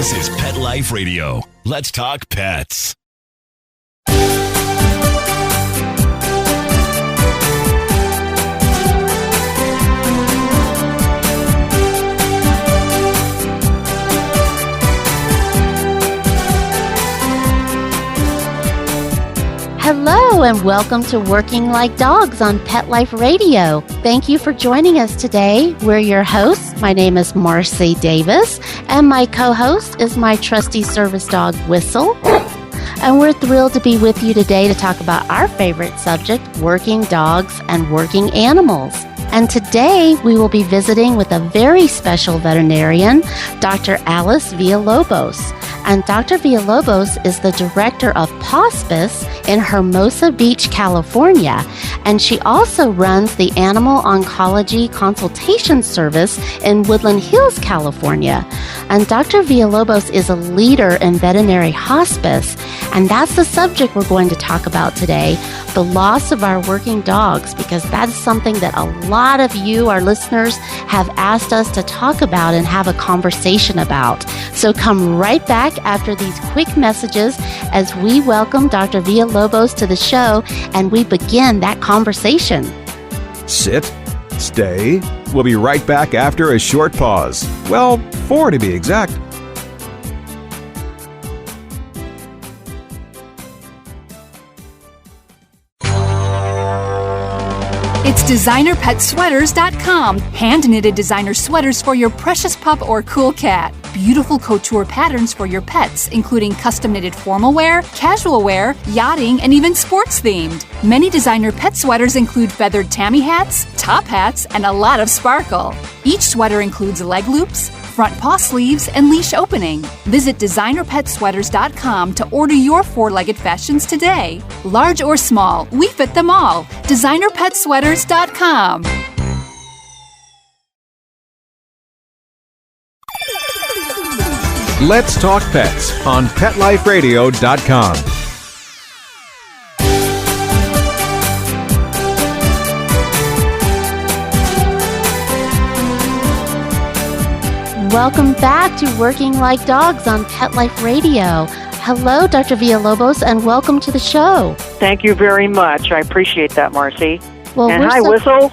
This is Pet Life Radio. Let's talk pets. Hello and welcome to Working Like Dogs on Pet Life Radio. Thank you for joining us today. We're your hosts. My name is Marcie Davis and my co-host is my trusty service dog, Whistle. And we're thrilled to be with you today to talk about our favorite subject, working dogs and working animals. And today we will be visiting with a very special veterinarian, Dr. Alice Villalobos. And Dr. Villalobos is the director of Pawspice in Hermosa Beach, California. And she also runs the Animal Oncology Consultation Service in Woodland Hills, California. And Dr. Villalobos is a leader in veterinary hospice. And that's the subject we're going to talk about today, the loss of our working dogs, because that's something that a lot of you, our listeners, have asked us to talk about and have a conversation about. So come right back after these quick messages as we welcome Dr. Villalobos to the show and we begin that conversation. Sit, stay. We'll be right back after a short pause. Well, 4 to be exact. It's DesignerPetSweaters.com. Hand-knitted designer sweaters for your precious pup or cool cat. Beautiful couture patterns for your pets, including custom-knitted formal wear, casual wear, yachting, and even sports-themed. Many designer pet sweaters include feathered tammy hats, top hats, and a lot of sparkle. Each sweater includes leg loops, front paw sleeves, and leash opening. Visit DesignerPetSweaters.com to order your 4-legged fashions today. Large or small, we fit them all. DesignerPetSweaters.com. Let's talk pets on PetLifeRadio.com. Welcome back to Working Like Dogs on Pet Life Radio. Hello, Dr. Villalobos, and welcome to the show. Thank you very much. I appreciate that, Marcie. Well, and hi, Whistle.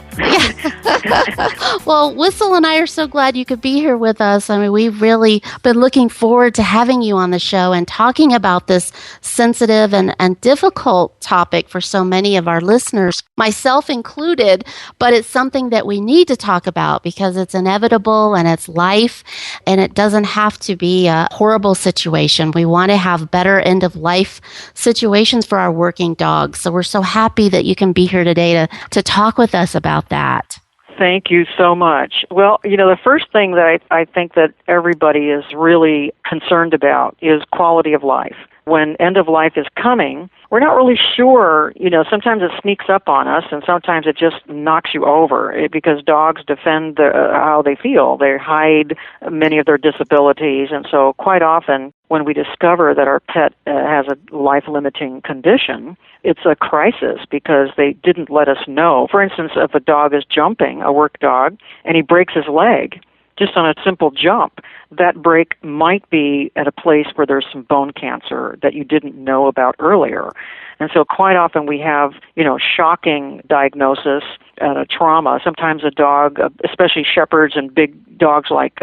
Well, Whistle and I are so glad you could be here with us. I mean, we've really been looking forward to having you on the show and talking about this sensitive and difficult topic for so many of our listeners, myself included, but it's something that we need to talk about because it's inevitable and it's life, and it doesn't have to be a horrible situation. We want to have better end-of-life situations for our working dogs. So we're so happy that you can be here today to talk with us about that. Thank you so much. Well, the first thing that I think that everybody is really concerned about is quality of life. When end of life is coming, we're not really sure, sometimes it sneaks up on us and sometimes it just knocks you over because dogs defend how they feel. They hide many of their disabilities, and so quite often when we discover that our pet has a life-limiting condition, it's a crisis because they didn't let us know. For instance, if a dog is jumping, a work dog, and he breaks his leg just on a simple jump, that break might be at a place where there's some bone cancer that you didn't know about earlier. And so quite often we have, shocking diagnosis and a trauma. Sometimes a dog, especially shepherds and big dogs like,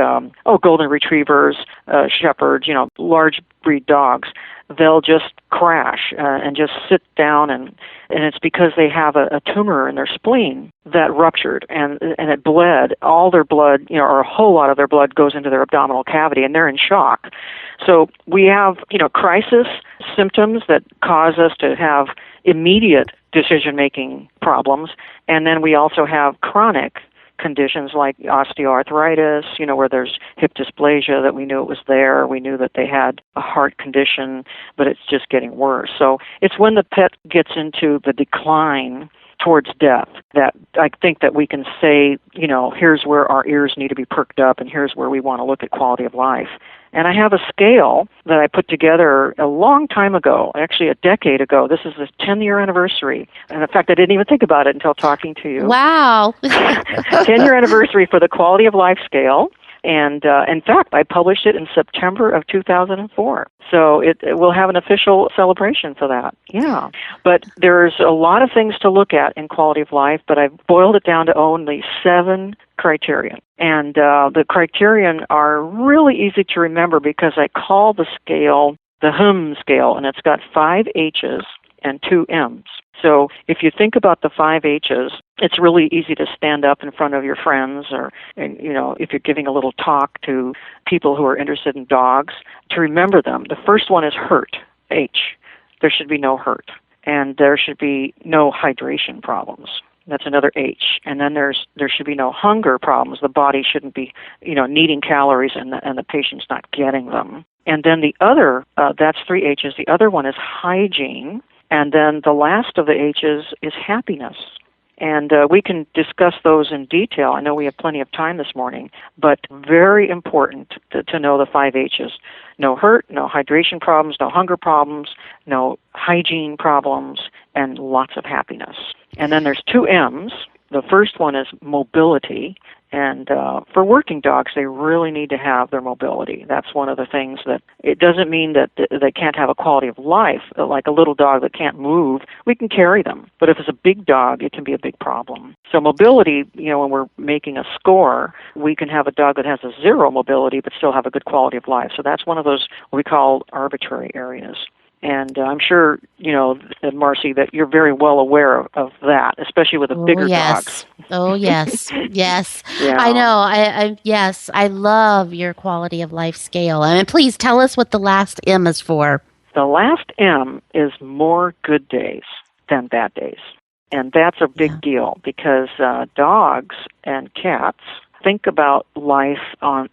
golden retrievers, shepherds, large breed dogs, they'll just crash and just sit down, and it's because they have a tumor in their spleen that ruptured and it bled. All their blood, or a whole lot of their blood goes into their abdominal cavity, and they're in shock. So we have, crisis symptoms that cause us to have immediate decision-making problems, and then we also have chronic conditions like osteoarthritis, where there's hip dysplasia that we knew it was there. We knew that they had a heart condition, but it's just getting worse. So it's when the pet gets into the decline towards death that I think that we can say, here's where our ears need to be perked up and here's where we want to look at quality of life. And I have a scale that I put together a long time ago, actually a decade ago. This is the 10-year anniversary. And in fact, I didn't even think about it until talking to you. Wow. 10-year anniversary for the quality of life scale. And in fact, I published it in September of 2004. So it will have an official celebration for that. Yeah. But there's a lot of things to look at in quality of life, but I've boiled it down to only 7 criterion. And the criterion are really easy to remember because I call the scale the HM scale, and it's got 5 H's and 2 M's. So if you think about the 5 H's, it's really easy to stand up in front of your friends or, if you're giving a little talk to people who are interested in dogs, to remember them. The first one is hurt, H. There should be no hurt. And there should be no hydration problems. That's another H. And then there should be no hunger problems. The body shouldn't be, needing calories and the patient's not getting them. And then the other, that's 3 H's. The other one is hygiene. And then the last of the H's is happiness. And we can discuss those in detail. I know we have plenty of time this morning, but very important to know the 5 H's. No hurt, no hydration problems, no hunger problems, no hygiene problems, and lots of happiness. And then there's 2 M's. The first one is mobility. And for working dogs, they really need to have their mobility. That's one of the things that it doesn't mean that they can't have a quality of life. Like a little dog that can't move, we can carry them. But if it's a big dog, it can be a big problem. So mobility, when we're making a score, we can have a dog that has a 0 mobility but still have a good quality of life. So that's one of those what we call arbitrary areas. And I'm sure, Marcie, that you're very well aware of that, especially with the bigger dogs. Oh, yes. Yes. Yeah. I know. Yes, I love your quality of life scale. And please tell us what the last M is for. The last M is more good days than bad days. And that's a big deal because dogs and cats think about life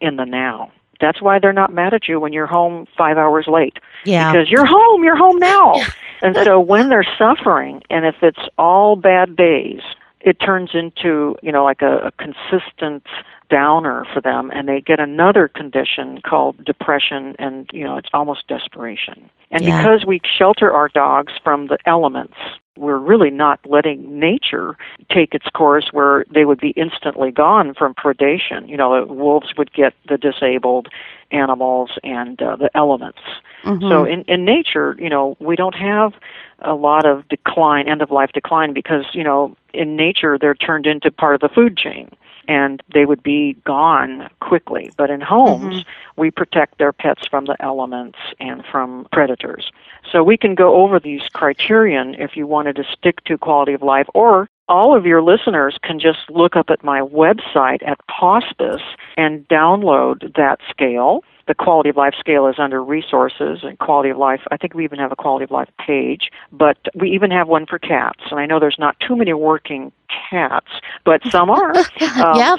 in the now. That's why they're not mad at you when you're home 5 hours late. Yeah. Because you're home now. And so when they're suffering, and if it's all bad days, it turns into, like a consistent downer for them, and they get another condition called depression, and, it's almost desperation. And because we shelter our dogs from the elements, we're really not letting nature take its course where they would be instantly gone from predation. The wolves would get the disabled animals and the elements. Mm-hmm. So in nature, we don't have a lot of decline, end-of-life decline, because, in nature they're turned into part of the food chain, and they would be gone quickly. But in homes, we protect their pets from the elements and from predators. So we can go over these criterion if you wanted to stick to quality of life, or all of your listeners can just look up at my website at Pawspice and download that scale. The quality of life scale is under resources and quality of life. I think we even have a quality of life page, but we even have one for cats. And I know there's not too many working cats, but some are.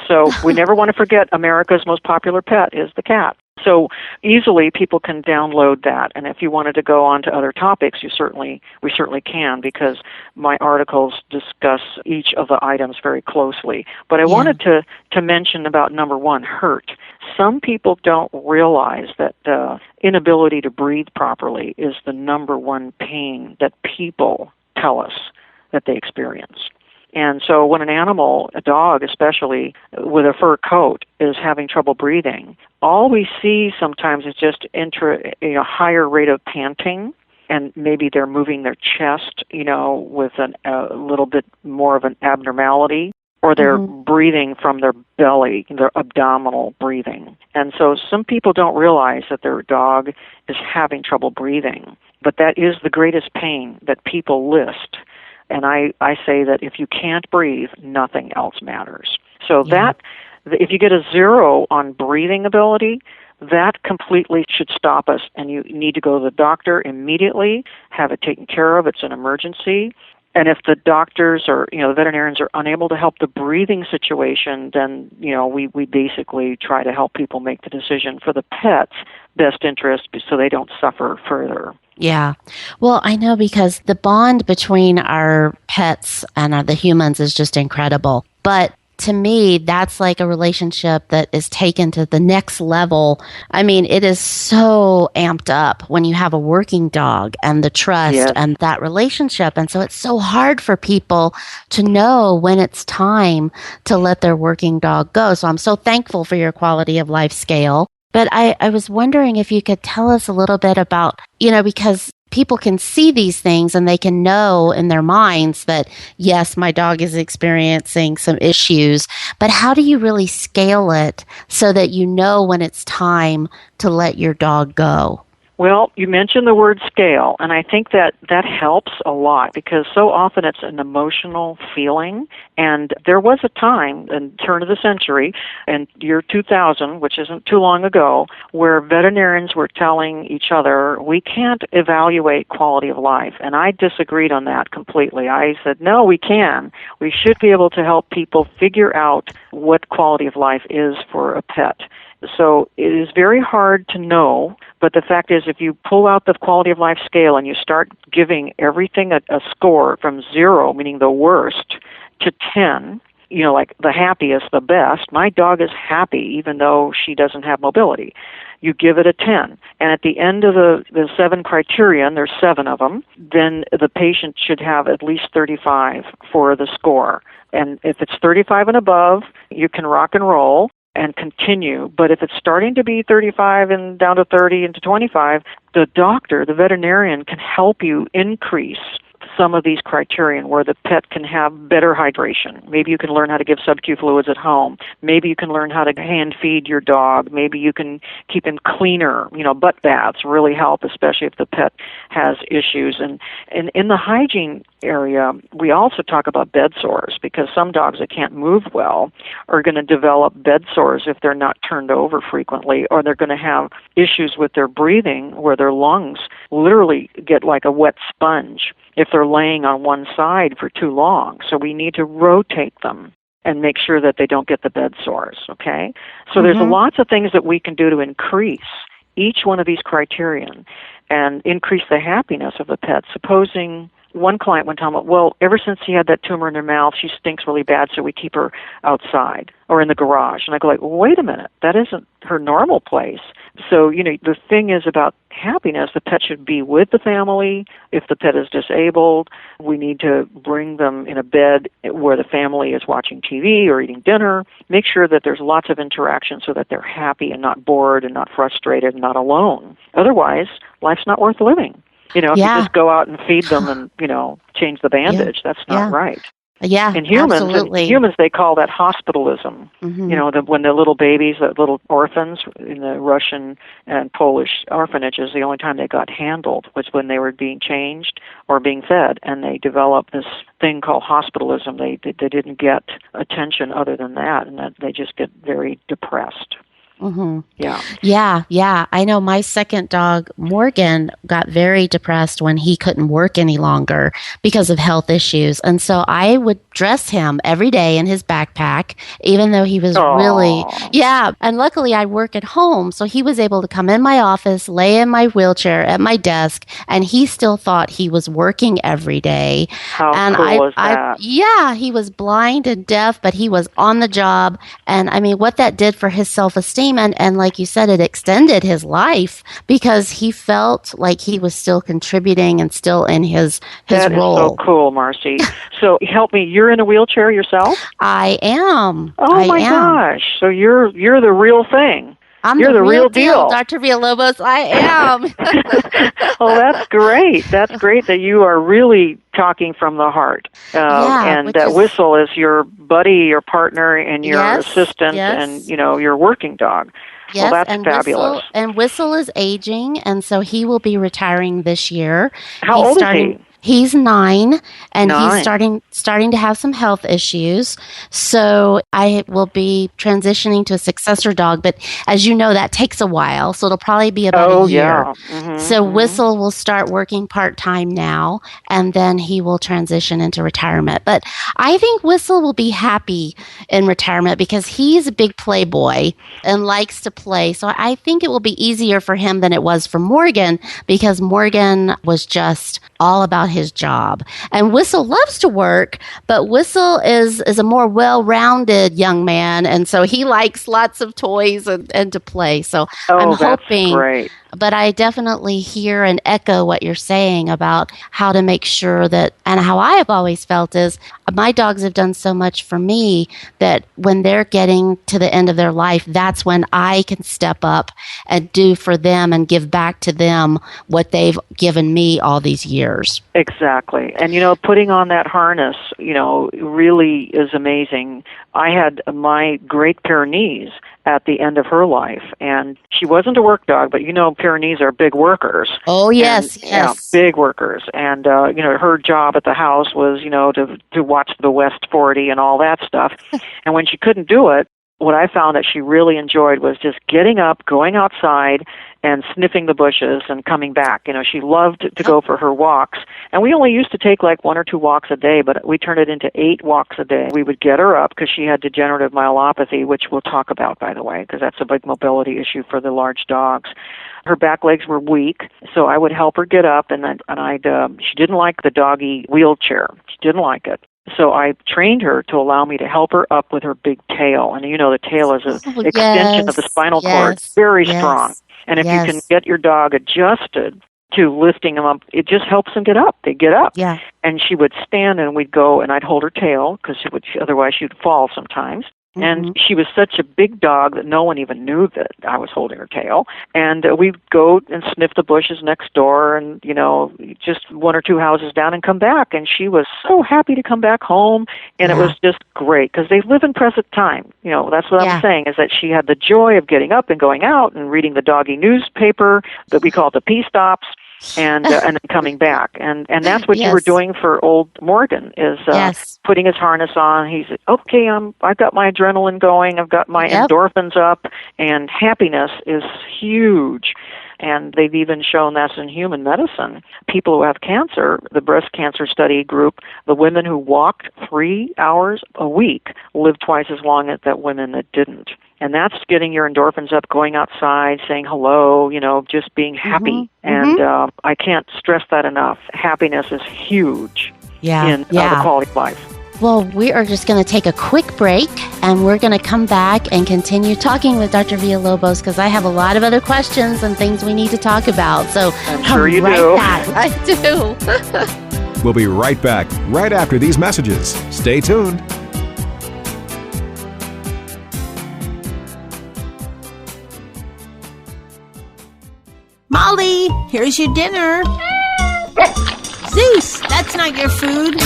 So we never want to forget America's most popular pet is the cat. So easily people can download that, and if you wanted to go on to other topics, we certainly can, because my articles discuss each of the items very closely. But I wanted to mention about number 1, hurt. Some people don't realize that the inability to breathe properly is the number 1 pain that people tell us that they experience. And so when an animal, a dog especially, with a fur coat is having trouble breathing, all we see sometimes is just a higher rate of panting, and maybe they're moving their chest, with a little bit more of an abnormality, or they're breathing from their belly, their abdominal breathing. And so some people don't realize that their dog is having trouble breathing, but that is the greatest pain that people list. And I say that if you can't breathe, nothing else matters. So that, if you get a 0 on breathing ability, that completely should stop us, and you need to go to the doctor immediately, have it taken care of. It's an emergency. And if the doctors or, the veterinarians are unable to help the breathing situation, then, we basically try to help people make the decision for the pet's best interest so they don't suffer further. Yeah. Well, I know, because the bond between our pets and the humans is just incredible. But to me, that's like a relationship that is taken to the next level. I mean, it is so amped up when you have a working dog and the trust and that relationship. And so it's so hard for people to know when it's time to let their working dog go. So I'm so thankful for your quality of life scale. But I was wondering if you could tell us a little bit about, because people can see these things and they can know in their minds that, yes, my dog is experiencing some issues, but how do you really scale it so that you know when it's time to let your dog go? Well, you mentioned the word scale, and I think that helps a lot because so often it's an emotional feeling. And there was a time in the turn of the century, in year 2000, which isn't too long ago, where veterinarians were telling each other, we can't evaluate quality of life. And I disagreed on that completely. I said, no, we can. We should be able to help people figure out what quality of life is for a pet. So it is very hard to know, but the fact is if you pull out the quality of life scale and you start giving everything a score from 0, meaning the worst, to 10, like the happiest, the best, my dog is happy even though she doesn't have mobility. You give it a 10. And at the end of the 7 criterion, there's 7 of them, then the patient should have at least 35 for the score. And if it's 35 and above, you can rock and roll and continue. But if it's starting to be 35 and down to 30 and to 25, the doctor, the veterinarian, can help you increase some of these criterion where the pet can have better hydration. Maybe you can learn how to give sub-Q fluids at home. Maybe you can learn how to hand feed your dog. Maybe you can keep him cleaner. Butt baths really help, especially if the pet has issues. And in the hygiene area, we also talk about bed sores because some dogs that can't move well are going to develop bed sores if they're not turned over frequently, or they're going to have issues with their breathing where their lungs literally get like a wet sponge if they're laying on one side for too long. So we need to rotate them and make sure that they don't get the bed sores, okay? So there's lots of things that we can do to increase each one of these criterion and increase the happiness of the pet. Supposing one client went on, well, ever since he had that tumor in her mouth, she stinks really bad, so we keep her outside or in the garage. And I go like, well, wait a minute, that isn't her normal place. So, the thing is about happiness, the pet should be with the family. If the pet is disabled, we need to bring them in a bed where the family is watching TV or eating dinner. Make sure that there's lots of interaction so that they're happy and not bored and not frustrated and not alone. Otherwise, life's not worth living. If you just go out and feed them and, change the bandage, that's not right. Yeah, in humans, absolutely. In humans, they call that hospitalism. When the little babies, the little orphans in the Russian and Polish orphanages, the only time they got handled was when they were being changed or being fed, and they developed this thing called hospitalism. They didn't get attention other than that, and that they just get very depressed. Yeah. I know my second dog, Morgan, got very depressed when he couldn't work any longer because of health issues. And so I would dress him every day in his backpack, even though he was really, And luckily I work at home. So he was able to come in my office, lay in my wheelchair at my desk, and he still thought he was working every day. How cool is that? He was blind and deaf, but he was on the job. And I mean, what that did for his self-esteem, and like you said, it extended his life because he felt like he was still contributing and still in his role. That is so cool, Marcie. So help me, you're in a wheelchair yourself? I am. Oh my gosh. So you're the real thing. You're the real deal. Dr. Villalobos, I am. Oh, that's great. That's great that you are really talking from the heart. Whistle is your buddy, your partner, and your assistant, and your working dog. Yes, well, that's fabulous. Whistle is aging, and so he will be retiring this year. How old is he? He's 9, and he's starting to have some health issues. So I will be transitioning to a successor dog, but as you know, that takes a while. So it'll probably be about a year. So Whistle will start working part-time now, and then he will transition into retirement. But I think Whistle will be happy in retirement because he's a big playboy and likes to play. So I think it will be easier for him than it was for Morgan because Morgan was just all about his job. And Whistle loves to work, but Whistle is a more well-rounded young man, and so he likes lots of toys and to play. So I'm hoping. Great. But I definitely hear and echo what you're saying about how to make sure that, and how I have always felt is, my dogs have done so much for me that when they're getting to the end of their life, that's when I can step up and do for them and give back to them what they've given me all these years. Exactly. And, putting on that harness, really is amazing. I had my Great Pyrenees at the end of her life, and she wasn't a work dog, but Pyrenees are big workers. Oh, yes, and, yes. Big workers. And, her job at the house was, to watch the West 40 and all that stuff. And when she couldn't do it, what I found that she really enjoyed was just getting up, going outside, and sniffing the bushes and coming back. She loved to go for her walks. And we only used to take like 1 or 2 walks a day, but we turned it into 8 walks a day. We would get her up because she had degenerative myelopathy, which we'll talk about, by the way, because that's a big mobility issue for the large dogs. Her back legs were weak, so I would help her get up, and she didn't like the doggy wheelchair. She didn't like it. So I trained her to allow me to help her up with her big tail. And the tail is an extension of the spinal cord, very strong. And if you can get your dog adjusted to lifting them up, it just helps them get up. They get up. Yeah. And she would stand, and we'd go, and I'd hold her tail, because otherwise she'd fall sometimes. Mm-hmm. And she was such a big dog that no one even knew that I was holding her tail. And we'd go and sniff the bushes next door and, just 1 or 2 houses down and come back. And she was so happy to come back home. And it was just great because they live in present time. That's what I'm saying, is that she had the joy of getting up and going out and reading the doggy newspaper that we call the P-stops. And then coming back, and that's what you were doing for old Morgan, is putting his harness on. He's okay. I've got my adrenaline going. I've got my endorphins up, and happiness is huge. And they've even shown this in human medicine. People who have cancer, the breast cancer study group, the women who walked 3 hours a week lived twice as long as the women that didn't. And that's getting your endorphins up, going outside, saying hello, just being happy. And I can't stress that enough. Happiness is huge in the quality of life. Well, we are just going to take a quick break, and we're going to come back and continue talking with Dr. Villalobos, because I have a lot of other questions and things we need to talk about. So I'm sure you do. Back. I do. We'll be right back right after these messages. Stay tuned. Molly, here's your dinner. Zeus, that's not your food.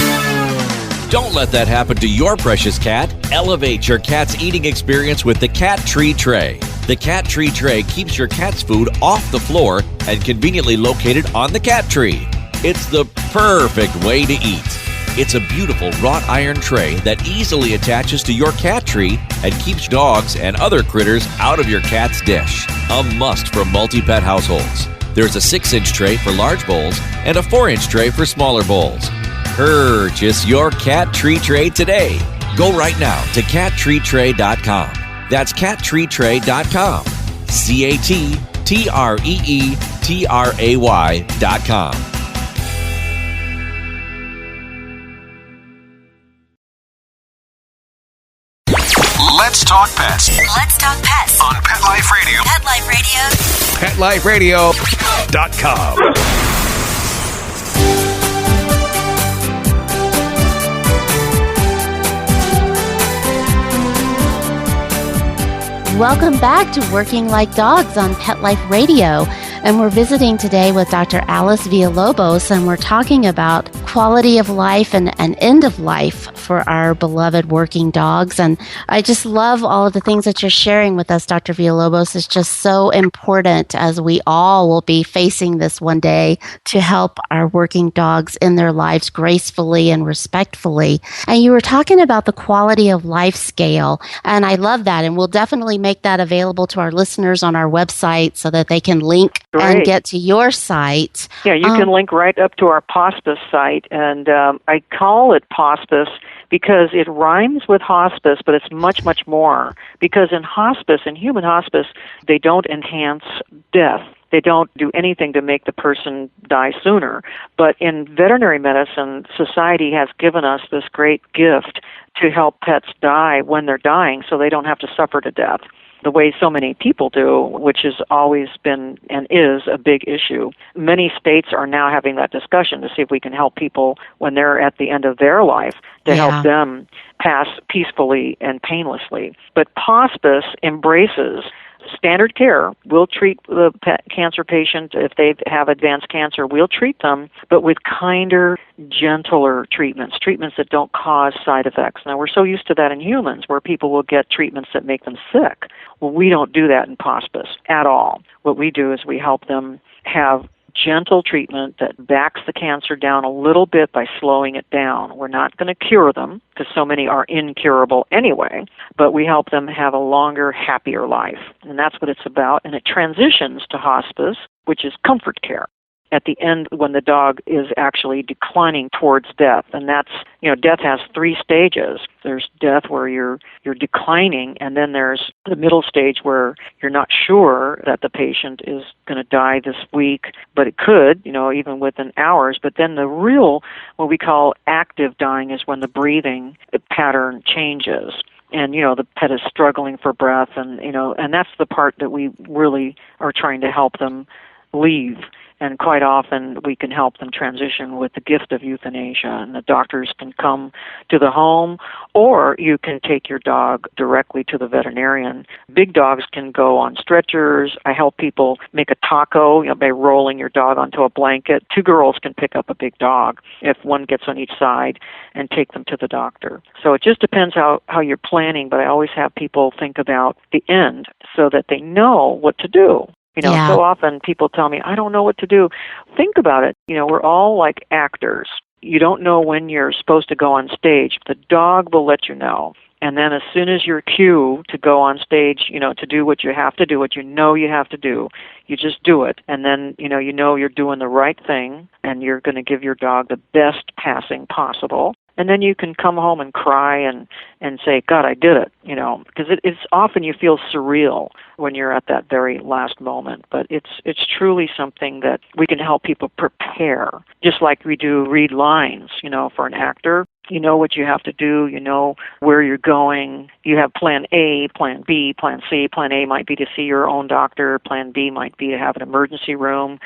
Don't let that happen to your precious cat. Elevate your cat's eating experience with the Cat Tree Tray. The Cat Tree Tray keeps your cat's food off the floor and conveniently located on the cat tree. It's the perfect way to eat. It's a beautiful wrought iron tray that easily attaches to your cat tree and keeps dogs and other critters out of your cat's dish. A must for multi-pet households. There's a 6-inch tray for large bowls and a 4-inch tray for smaller bowls. Purchase your Cat Tree Tray today. Go right now to cattreetray.com. That's cattreetray.com. CATTREETRAY.com. Let's talk pets. Let's talk pets On Pet Life Radio. Pet Life Radio. PetLifeRadio.com. Welcome back to Working Like Dogs on Pet Life Radio. And we're visiting today with Dr. Alice Villalobos, and we're talking about quality of life and end of life for our beloved working dogs. And I just love all of the things that you're sharing with us, Dr. Villalobos. It's just so important, as we all will be facing this one day, to help our working dogs in their lives gracefully and respectfully. And you were talking about the quality of life scale, and I love that. And we'll definitely make that available to our listeners on our website so that they can link and get to your site. Yeah, you can link right up to our Pawspice site, and I call it Pawspice because it rhymes with hospice, but it's much, much more. Because in hospice, in human hospice, they don't enhance death. They don't do anything to make the person die sooner. But in veterinary medicine, society has given us this great gift to help pets die when they're dying so they don't have to suffer to death the way so many people do, which has always been and is a big issue. Many states are now having that discussion to see if we can help people when they're at the end of their life to help them pass peacefully and painlessly. But Pawspice embraces standard care. We'll treat the cancer patient if they have advanced cancer. We'll treat them, but with kinder, gentler treatments that don't cause side effects. Now, we're so used to that in humans where people will get treatments that make them sick. Well, we don't do that in Pawspice at all. What we do is we help them have gentle treatment that backs the cancer down a little bit by slowing it down. We're not going to cure them because so many are incurable anyway, but we help them have a longer, happier life. And that's what it's about. And it transitions to hospice, which is comfort care at the end when the dog is actually declining towards death. And that's, death has 3 stages. There's death where you're declining, and then there's the middle stage where you're not sure that the patient is going to die this week, but it could, even within hours. But then the real, what we call active dying, is when the breathing pattern changes. And, the pet is struggling for breath, and that's the part that we really are trying to help them leave. And quite often we can help them transition with the gift of euthanasia, and the doctors can come to the home, or you can take your dog directly to the veterinarian. Big dogs can go on stretchers. I help people make a taco by rolling your dog onto a blanket. 2 girls can pick up a big dog if one gets on each side and take them to the doctor. So it just depends how you're planning, but I always have people think about the end so that they know what to do. So often people tell me, I don't know what to do. Think about it. We're all like actors. You don't know when you're supposed to go on stage. The dog will let you know. And then as soon as your cue to go on stage, to do what you have to do, what you have to do, you just do it. And then, you're doing the right thing, and you're going to give your dog the best passing possible. And then you can come home and cry and say, God, I did it, because it's often you feel surreal when you're at that very last moment. But it's truly something that we can help people prepare, just like we do read lines, for an actor. You know what you have to do. You know where you're going. You have plan A, plan B, plan C. Plan A might be to see your own doctor. Plan B might be to have an emergency room.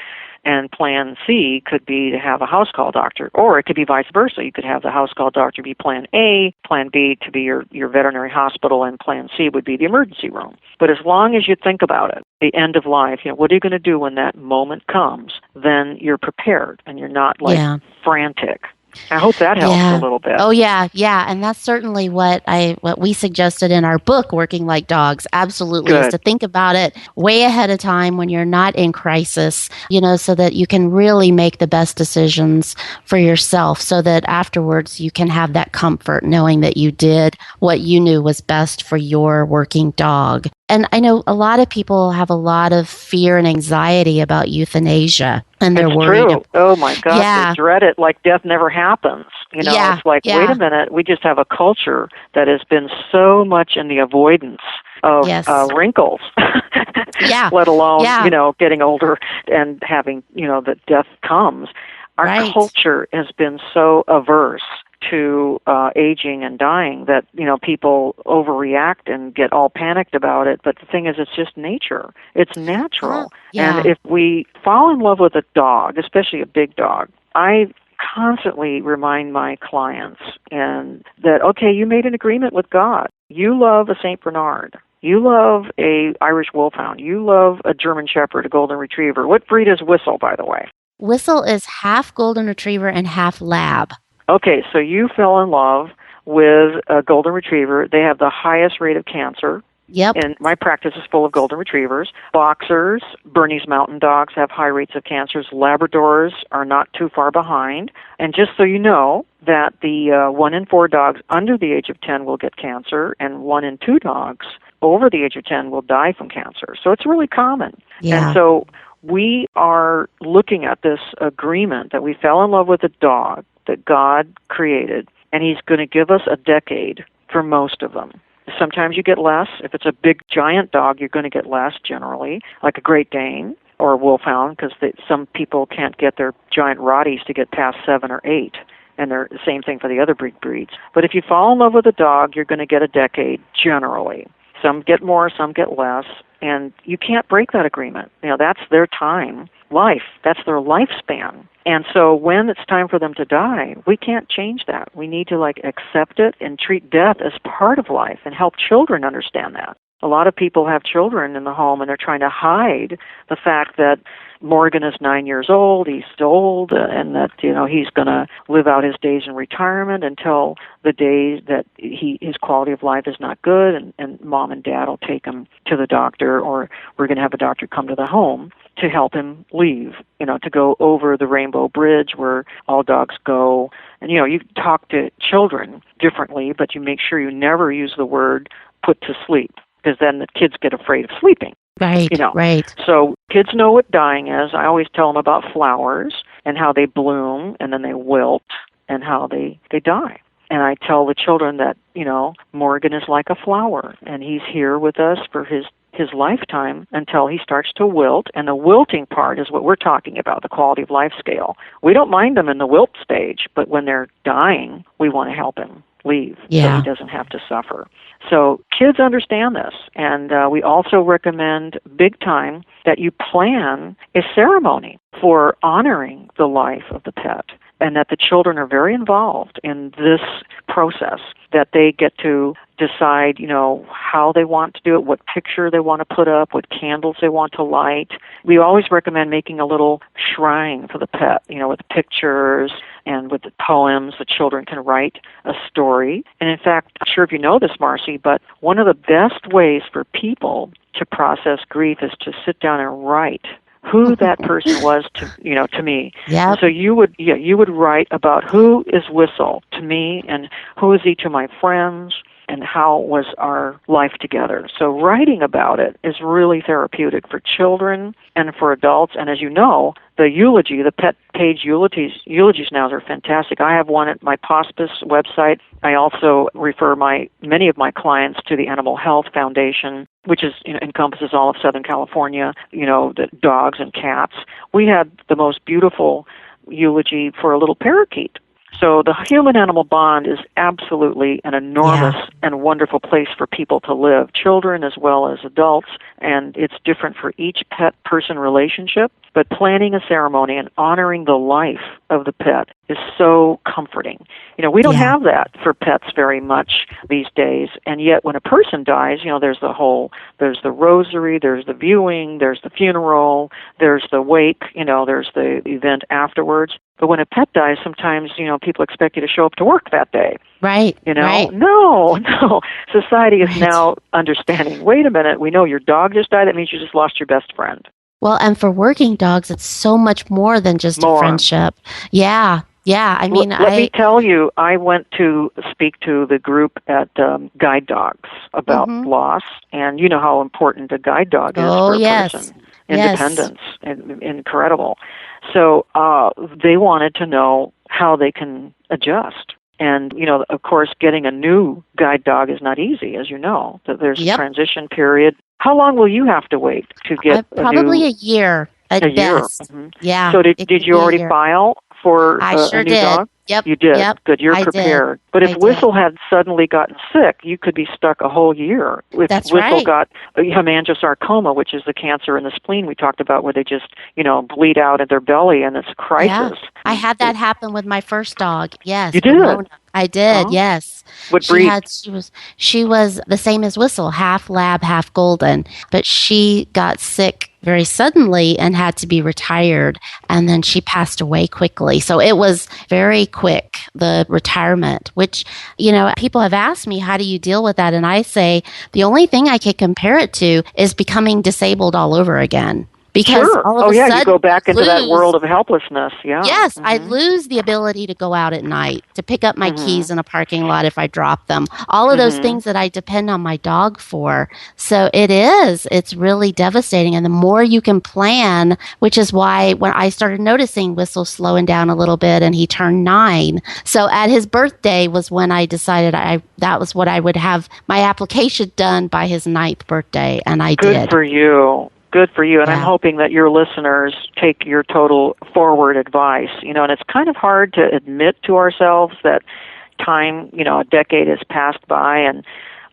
And plan C could be to have a house call doctor. Or it could be vice versa. You could have the house call doctor be plan A, plan B to be your veterinary hospital, and plan C would be the emergency room. But as long as you think about it, the end of life, what are you going to do when that moment comes? Then you're prepared and you're not frantic. I hope that helps a little bit. Oh, yeah. And that's certainly what we suggested in our book, Working Like Dogs, absolutely, is to think about it way ahead of time when you're not in crisis, so that you can really make the best decisions for yourself, so that afterwards you can have that comfort knowing that you did what you knew was best for your working dog. And I know a lot of people have a lot of fear and anxiety about euthanasia, and they're worried. True. Oh my gosh, they dread it like death never happens. It's like, wait a minute, we just have a culture that has been so much in the avoidance of wrinkles, let alone, getting older and having, that death comes. Our culture has been so averse to aging and dying that, people overreact and get all panicked about it. But the thing is, it's just nature. It's natural. And if we fall in love with a dog, especially a big dog, I constantly remind my clients that, okay, you made an agreement with God. You love a St. Bernard. You love a Irish Wolfhound. You love a German Shepherd, a Golden Retriever. What breed is Whistle, by the way? Whistle is half Golden Retriever and half Lab. Okay, so you fell in love with a Golden Retriever. They have the highest rate of cancer. Yep. And my practice is full of Golden Retrievers. Boxers, Bernese Mountain Dogs have high rates of cancers. Labradors are not too far behind. And just so you know, that the 1 in 4 dogs under the age of 10 will get cancer, and 1 in 2 dogs over the age of 10 will die from cancer. So it's really common. Yeah. And so we are looking at this agreement that we fell in love with a dog that God created, and He's going to give us a decade for most of them. Sometimes you get less. If it's a big, giant dog, you're going to get less generally, like a Great Dane. or wolfhound, because some people can't get their giant Rotties to get past 7 or 8. And they're the same thing for the other breeds. But if you fall in love with a dog, you're going to get a decade, generally. Some get more, some get less, and you can't break that agreement. That's their time, life. That's their lifespan. And so when it's time for them to die, we can't change that. We need to accept it and treat death as part of life and help children understand that. A lot of people have children in the home and they're trying to hide the fact that Morgan is 9 years old, he's old, and that, he's going to live out his days in retirement until the day that his quality of life is not good, and mom and dad will take him to the doctor, or we're going to have a doctor come to the home to help him leave, to go over the Rainbow Bridge where all dogs go. And, you talk to children differently, but you make sure you never use the word put to sleep, because then the kids get afraid of sleeping. Right, right. So kids know what dying is. I always tell them about flowers and how they bloom and then they wilt and how they die. And I tell the children that, Morgan is like a flower and he's here with us for his lifetime until he starts to wilt. And the wilting part is what we're talking about, the quality of life scale. We don't mind them in the wilt stage, but when they're dying, we want to help him leave so he doesn't have to suffer. So kids understand this, and we also recommend big time that you plan a ceremony for honoring the life of the pet, and that the children are very involved in this process, that they get to decide, how they want to do it, what picture they want to put up, what candles they want to light. We always recommend making a little shrine for the pet, with pictures and with the poems. The children can write a story. And in fact, I'm sure if you know this, Marcie, but one of the best ways for people to process grief is to sit down and write who that person was to me. Yeah. So you would write about who is Whistle to me and who is he to my friends and how was our life together. So writing about it is really therapeutic for children and for adults. And as you know, the pet page eulogies now are fantastic. I have one at my Pawspice website. I also refer many of my clients to the Animal Health Foundation, which encompasses all of Southern California, the dogs and cats. We had the most beautiful eulogy for a little parakeet. So the human-animal bond is absolutely an enormous and wonderful place for people to live, children as well as adults, and it's different for each pet-person relationship. But planning a ceremony and honoring the life of the pet is so comforting. We don't have that for pets very much these days, and yet when a person dies, there's the rosary, there's the viewing, there's the funeral, there's the wake, there's the event afterwards. But when a pet dies, sometimes, people expect you to show up to work that day. Right. Right. No. Society is now understanding, wait a minute, we know your dog just died, that means you just lost your best friend. Well, and for working dogs, it's so much more than just a friendship. Yeah. I mean, let me tell you, I went to speak to the group at Guide Dogs about loss, and you know how important a guide dog is for a person. Independence, incredible. So they wanted to know how they can adjust. And, of course, getting a new guide dog is not easy, as you know. There's a transition period. How long will you have to wait to get probably a year at best. Year. Mm-hmm. Yeah. So did you already file for a new dog? Yep. You did. Yep. Good. You're prepared. But if Whistle had suddenly gotten sick, you could be stuck a whole year. If Whistle got hemangiosarcoma, which is the cancer in the spleen we talked about, where they just, bleed out at their belly, and it's a crisis. Yeah. I had that happen with my first dog. Yes. You did? Ramona. I did, yes. What breed? She was the same as Whistle, half lab, half golden. But she got sick very suddenly and had to be retired. And then she passed away quickly. So it was very quick, the retirement, which, people have asked me, how do you deal with that? And I say, the only thing I can compare it to is becoming disabled all over again. Because all of a sudden, you go back into that world of helplessness. Yeah. Yes, I lose the ability to go out at night, to pick up my keys in a parking lot if I drop them. All of those things that I depend on my dog for. So it's really devastating. And the more you can plan, which is why when I started noticing Whistle slowing down a little bit and he turned 9. So at his birthday was when I decided that was what I would have my application done by his 9th birthday. And I did. Good for you. Good for you. And Yeah. I'm hoping that your listeners take your total forward advice. And it's kind of hard to admit to ourselves that time, a decade has passed by, and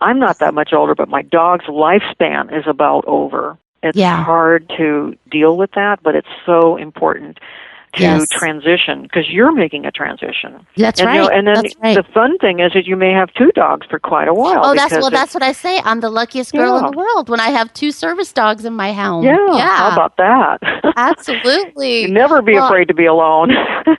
I'm not that much older, but my dog's lifespan is about over. It's hard to deal with that, but it's so important to transition, because you're making a transition. That's right. And then That's right. the fun thing is that you may have 2 dogs for quite a while. Oh, that's what I say. I'm the luckiest girl in the world when I have 2 service dogs in my home. Yeah. How about that? Absolutely. Never be afraid to be alone.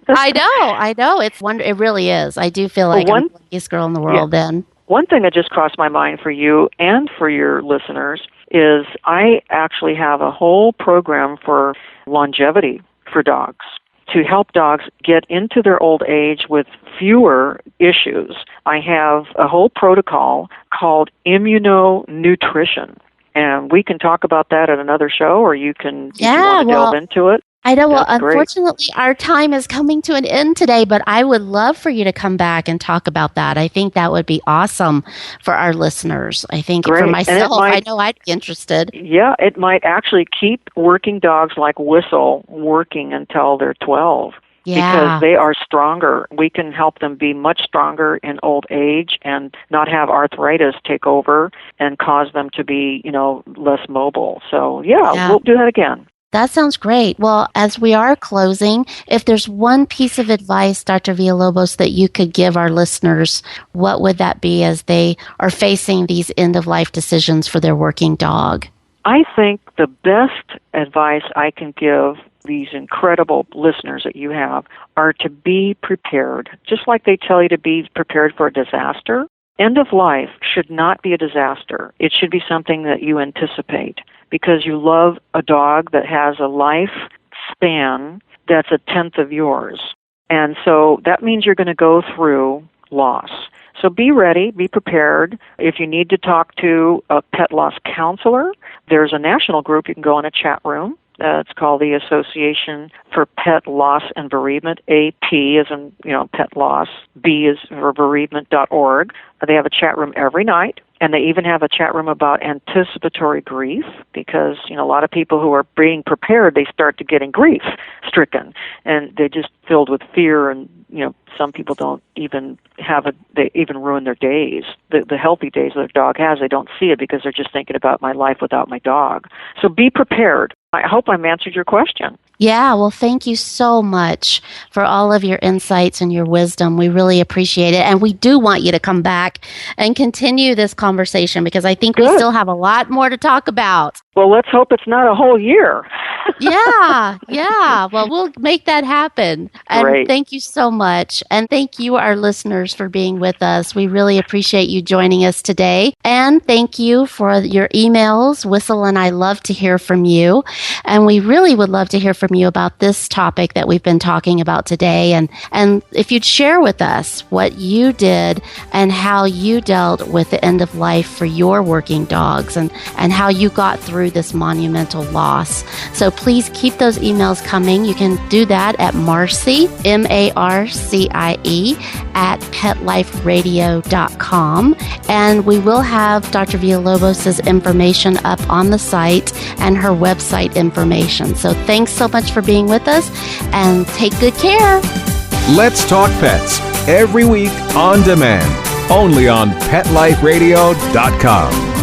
I know. It really is. I do feel like I'm the luckiest girl in the world then. One thing that just crossed my mind for you and for your listeners is I actually have a whole program for longevity for dogs, to help dogs get into their old age with fewer issues. I have a whole protocol called immunonutrition, and we can talk about that at another show, or you can if you want to delve into it. I know. Well, That's unfortunately, our time is coming to an end today, but I would love for you to come back and talk about that. I think that would be awesome for our listeners. I think for myself, I know I'd be interested. Yeah, it might actually keep working dogs like Whistle working until they're 12. Because they are stronger. We can help them be much stronger in old age and not have arthritis take over and cause them to be, less mobile. So, we'll do that again. That sounds great. Well, as we are closing, if there's one piece of advice, Dr. Villalobos, that you could give our listeners, what would that be as they are facing these end-of-life decisions for their working dog? I think the best advice I can give these incredible listeners that you have are to be prepared. Just like they tell you to be prepared for a disaster, end of life should not be a disaster. It should be something that you anticipate, because you love a dog that has a life span that's 1/10 of yours. And so that means you're going to go through loss. So be ready, be prepared. If you need to talk to a pet loss counselor, there's a national group. You can go in a chat room. It's called the Association for Pet Loss and Bereavement. AP is in, pet loss. B is for bereavement.org. They have a chat room every night, and they even have a chat room about anticipatory grief, because, a lot of people who are being prepared, they start to getting grief stricken, and they're just filled with fear, and, some people don't even they even ruin their days. The healthy days that their dog has, they don't see it because they're just thinking about my life without my dog. So be prepared. I hope I've answered your question. Yeah, well, thank you so much for all of your insights and your wisdom. We really appreciate it. And we do want you to come back and continue this conversation, because I think we still have a lot more to talk about. Well, let's hope it's not a whole year. Yeah. Well, we'll make that happen. And Great. Thank you so much. And thank you, our listeners, for being with us. We really appreciate you joining us today. And thank you for your emails. Whistle and I love to hear from you. And we really would love to hear from you about this topic that we've been talking about today. And if you'd share with us what you did and how you dealt with the end of life for your working dogs, and how you got through this monumental loss. So please keep those emails coming. You can do that at Marcie, Marcie, at petliferadio.com. And we will have Dr. Villalobos' information up on the site and her website information. So thanks so much for being with us, and take good care. Let's Talk Pets, every week on demand, only on PetLifeRadio.com.